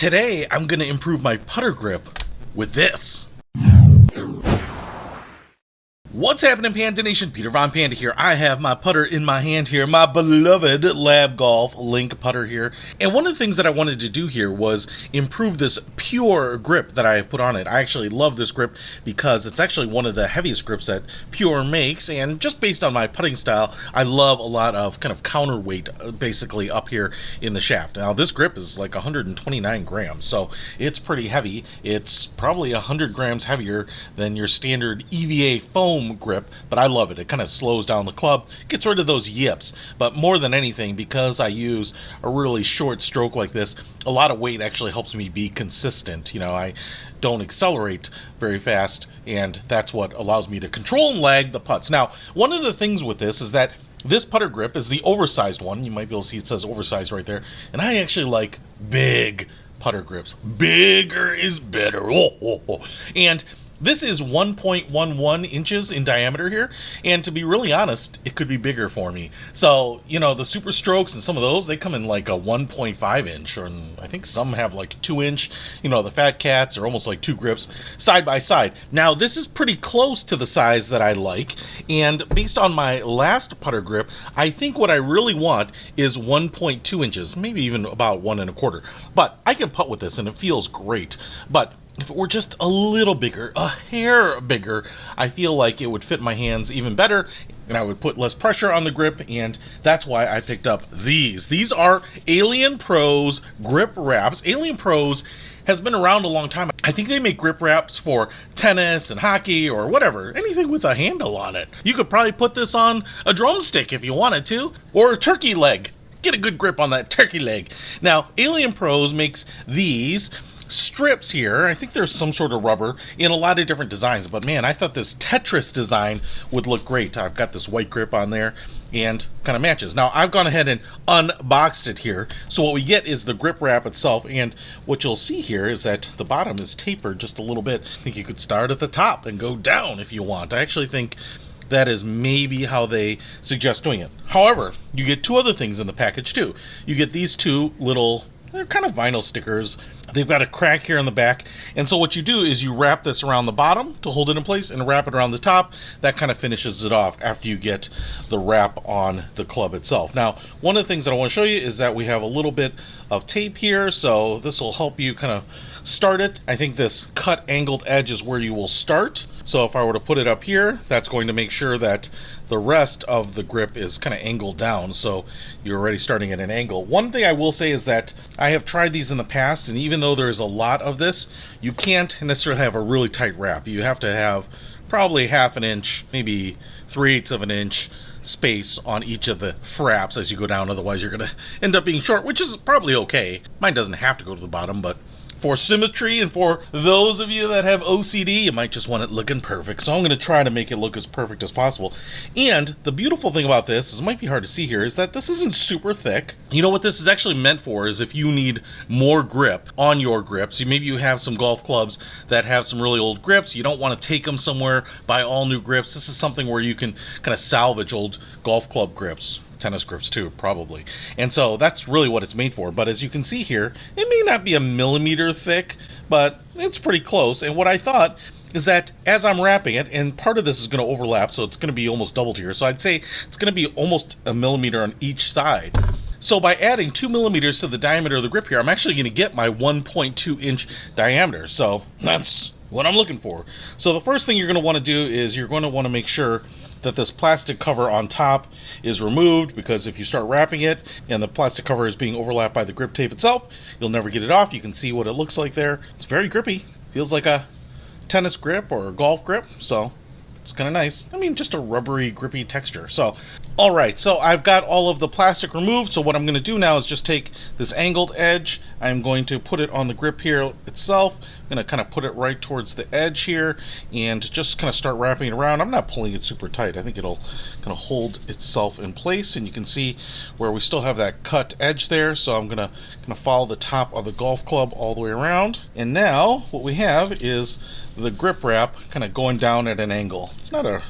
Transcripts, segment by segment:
Today, I'm going to improve my putter grip with this. What's happening, Panda Nation? Peter Von Panda here. I have my putter in my hand here, my beloved Lab Golf Link putter here. And one of the things that I wanted to do here was improve this Pure grip that I have put on it. I actually love this grip because it's actually one of the heaviest grips that Pure makes. And just based on my putting style, I love a lot of kind of counterweight basically up here in the shaft. Now, this grip is like 129 grams, so it's pretty heavy. It's probably 100 grams heavier than your standard EVA foam grip, but I love it. It kind of slows down the club, gets rid of those yips, but more than anything, because I use a really short stroke like this, a lot of weight actually helps me be consistent. You know, I don't accelerate very fast, and that's what allows me to control and lag the putts. Now, one of the things with this is that this putter grip is the oversized one. You might be able to see it says oversized right there, and I actually like big putter grips. Bigger is better. And this is 1.11 inches in diameter here, and to be really honest, it could be bigger for me. So, you know, the Super Strokes and some of those, they come in like a 1.5 inch, or I think some have like 2 inch. You know, the Fat Cats are almost like 2 grips side by side. Now, this is pretty close to the size that I like, and based on my last putter grip, I think what I really want is 1.2 inches, maybe even about 1.25. But I can putt with this, and it feels great. But if it were just a little bigger, a hair bigger, I feel like it would fit my hands even better, and I would put less pressure on the grip, and that's why I picked up these. These are Alien Pro's grip wraps. Alien Pro's has been around a long time. I think they make grip wraps for tennis and hockey or whatever, anything with a handle on it. You could probably put this on a drumstick if you wanted to, or a turkey leg. Get a good grip on that turkey leg. Now, Alien Pro's makes these strips here. I think there's some sort of rubber in a lot of different designs, but man, I thought this Tetris design would look great. I've got this white grip on there and kind of matches. Now, I've gone ahead and unboxed it here. So what we get is the grip wrap itself, and what you'll see here is that the bottom is tapered just a little bit. I think you could start at the top and go down if you want. I actually think that is maybe how they suggest doing it. However, you get two other things in the package too. You get these two little, they're kind of vinyl stickers. They've got a crack here on the back, and so what you do is you wrap this around the bottom to hold it in place and wrap it around the top. That kind of finishes it off after you get the wrap on the club itself. Now, one of the things that I want to show you is that we have a little bit of tape here, so this will help you kind of start it. I think this cut angled edge is where you will start. So if I were to put it up here, that's going to make sure that the rest of the grip is kind of angled down, so you're already starting at an angle. One thing I will say is that I have tried these in the past, and even though there's a lot of this, you can't necessarily have a really tight wrap. You have to have probably 1/2 inch, maybe 3/8 of an inch space on each of the fraps as you go down. Otherwise, you're going to end up being short, which is probably okay. Mine doesn't have to go to the bottom, but for symmetry and for those of you that have OCD, you might just want it looking perfect. So I'm going to try to make it look as perfect as possible. And the beautiful thing about this, is it might be hard to see here, is that this isn't super thick. You know what this is actually meant for is if you need more grip on your grips. Maybe you have some golf clubs that have some really old grips. You don't want to take them somewhere, buy all new grips. This is something where you can kind of salvage old golf club grips. Tennis grips too, probably. And so that's really what it's made for. But as you can see here, it may not be a millimeter thick, but it's pretty close. And what I thought is that as I'm wrapping it, and part of this is going to overlap, so it's going to be almost doubled here. So I'd say it's going to be almost a millimeter on each side. So by adding 2 millimeters to the diameter of the grip here, I'm actually going to get my 1.2 inch diameter. So that's what I'm looking for. So the first thing you're going to want to do is you're going to want to make sure that this plastic cover on top is removed, because if you start wrapping it and the plastic cover is being overlapped by the grip tape itself, you'll never get it off. You can see what it looks like there. It's very grippy. Feels like a tennis grip or a golf grip, so it's kind of nice. I mean, just a rubbery, grippy texture. So, all right, so I've got all of the plastic removed. So what I'm going to do now is just take this angled edge. I'm going to put it on the grip here itself. I'm going to kind of put it right towards the edge here and just kind of start wrapping it around. I'm not pulling it super tight. I think it'll kind of hold itself in place, and you can see where we still have that cut edge there. So I'm going to kind of follow the top of the golf club all the way around. And now what we have is the grip wrap kind of going down at an angle. It's not a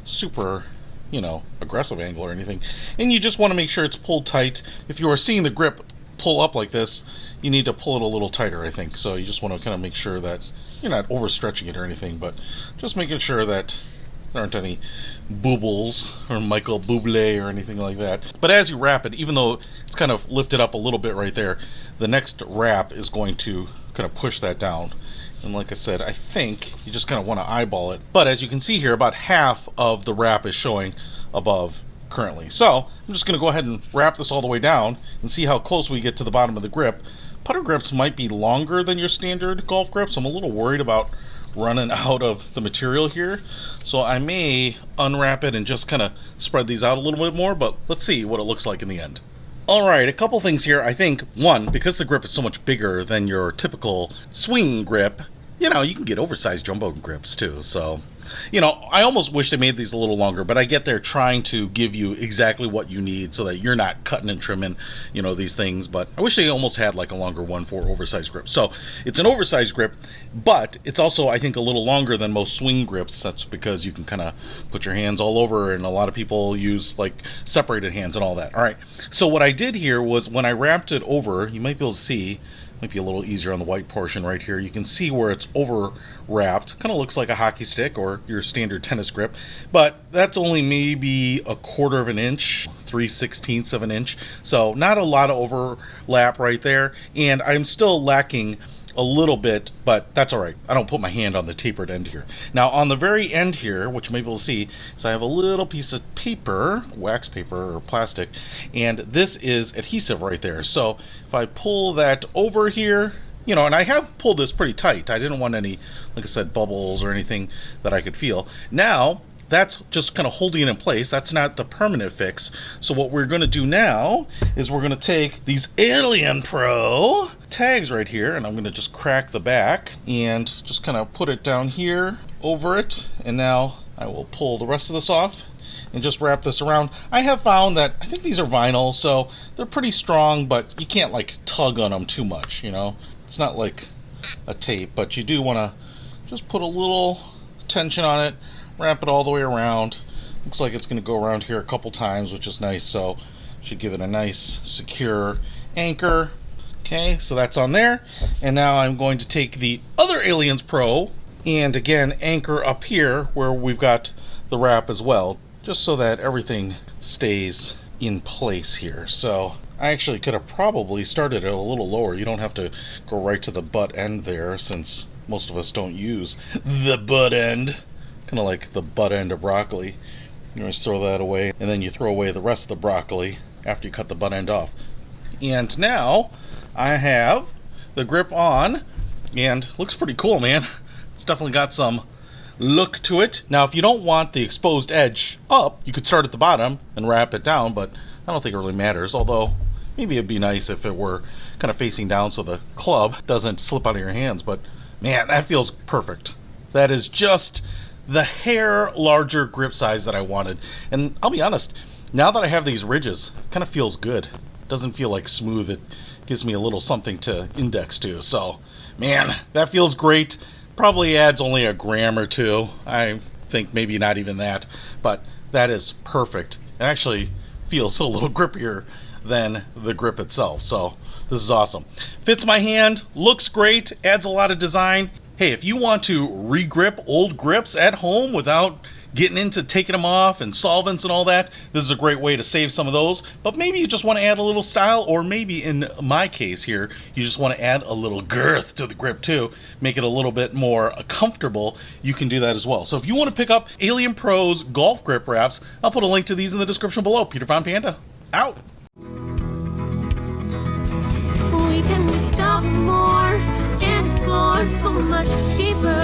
super, you know, aggressive angle or anything. And you just want to make sure it's pulled tight. If you are seeing the grip pull up like this, you need to pull it a little tighter, I think. So you just want to kind of make sure that you're not overstretching it or anything, but just making sure that there aren't any boobles or Michael Bublé or anything like that. But as you wrap it, even though it's kind of lifted up a little bit right there, the next wrap is going to kind of push that down. And like I said, I think you just kind of want to eyeball it. But as you can see here, about half of the wrap is showing above currently. So I'm just going to go ahead and wrap this all the way down and see how close we get to the bottom of the grip. Putter grips might be longer than your standard golf grips. I'm a little worried about running out of the material here, so I may unwrap it and just kind of spread these out a little bit more, but let's see what it looks like in the end. Alright, a couple things here. I think, one, because the grip is so much bigger than your typical swing grip, you know, you can get oversized jumbo grips too, so, you know, I almost wish they made these a little longer, but I get they're trying to give you exactly what you need so that you're not cutting and trimming, you know, these things, but I wish they almost had like a longer one for oversized grips. So it's an oversized grip, but it's also, I think, a little longer than most swing grips. That's because you can kind of put your hands all over, and a lot of people use like separated hands and all that. All right, so what I did here was when I wrapped it over, you might be able to see, might be a little easier on the white portion right here. You can see where it's over wrapped. Kind of looks like a hockey stick or your standard tennis grip, but that's only maybe 1/4 of an inch, 3/16 of an inch. So not a lot of overlap right there. And I'm still lacking a little bit, but that's all right. I don't put my hand on the tapered end here. Now on the very end here, which you may be able to see, is I have a little piece of paper, wax paper or plastic, and this is adhesive right there. So if I pull that over here, you know, and I have pulled this pretty tight. I didn't want any, like I said, bubbles or anything that I could feel. Now that's just kind of holding it in place. That's not the permanent fix. So what we're going to do now is we're going to take these Alien Pro tags right here, and I'm going to just crack the back and just kind of put it down here over it. And now I will pull the rest of this off and just wrap this around. I have found that, I think these are vinyl, so they're pretty strong, but you can't like tug on them too much, you know. It's not like a tape, but you do want to just put a little tension on it, wrap it all the way around. Looks like it's going to go around here a couple times, which is nice, so should give it a nice secure anchor. Okay, so that's on there. And now I'm going to take the other Aliens Pro and again anchor up here where we've got the wrap as well, just so that everything stays in place here. So I actually could have probably started it a little lower. You don't have to go right to the butt end there, since most of us don't use the butt end. Kind of like the butt end of broccoli. You just throw that away, and then you throw away the rest of the broccoli after you cut the butt end off. And now I have the grip on, and looks pretty cool, man. It's definitely got some look to it. Now, if you don't want the exposed edge up, you could start at the bottom and wrap it down, but I don't think it really matters, although maybe it'd be nice if it were kind of facing down so the club doesn't slip out of your hands. But man, that feels perfect. That is just the hair larger grip size that I wanted. And I'll be honest, now that I have these ridges, it kind of feels good. It doesn't feel like smooth. It gives me a little something to index to. So man, that feels great. Probably adds only a gram or two. I think maybe not even that, but that is perfect. It actually feels a little grippier than the grip itself. So this is awesome. Fits my hand, looks great, adds a lot of design. Hey, if you want to regrip old grips at home without getting into taking them off and solvents and all that, this is a great way to save some of those. But maybe you just want to add a little style, or maybe in my case here, you just want to add a little girth to the grip too, make it a little bit more comfortable. You can do that as well. So if you want to pick up Alien Pro's golf grip wraps, I'll put a link to these in the description below. Peter Von Panda, out. We can discover more and explore so much deeper.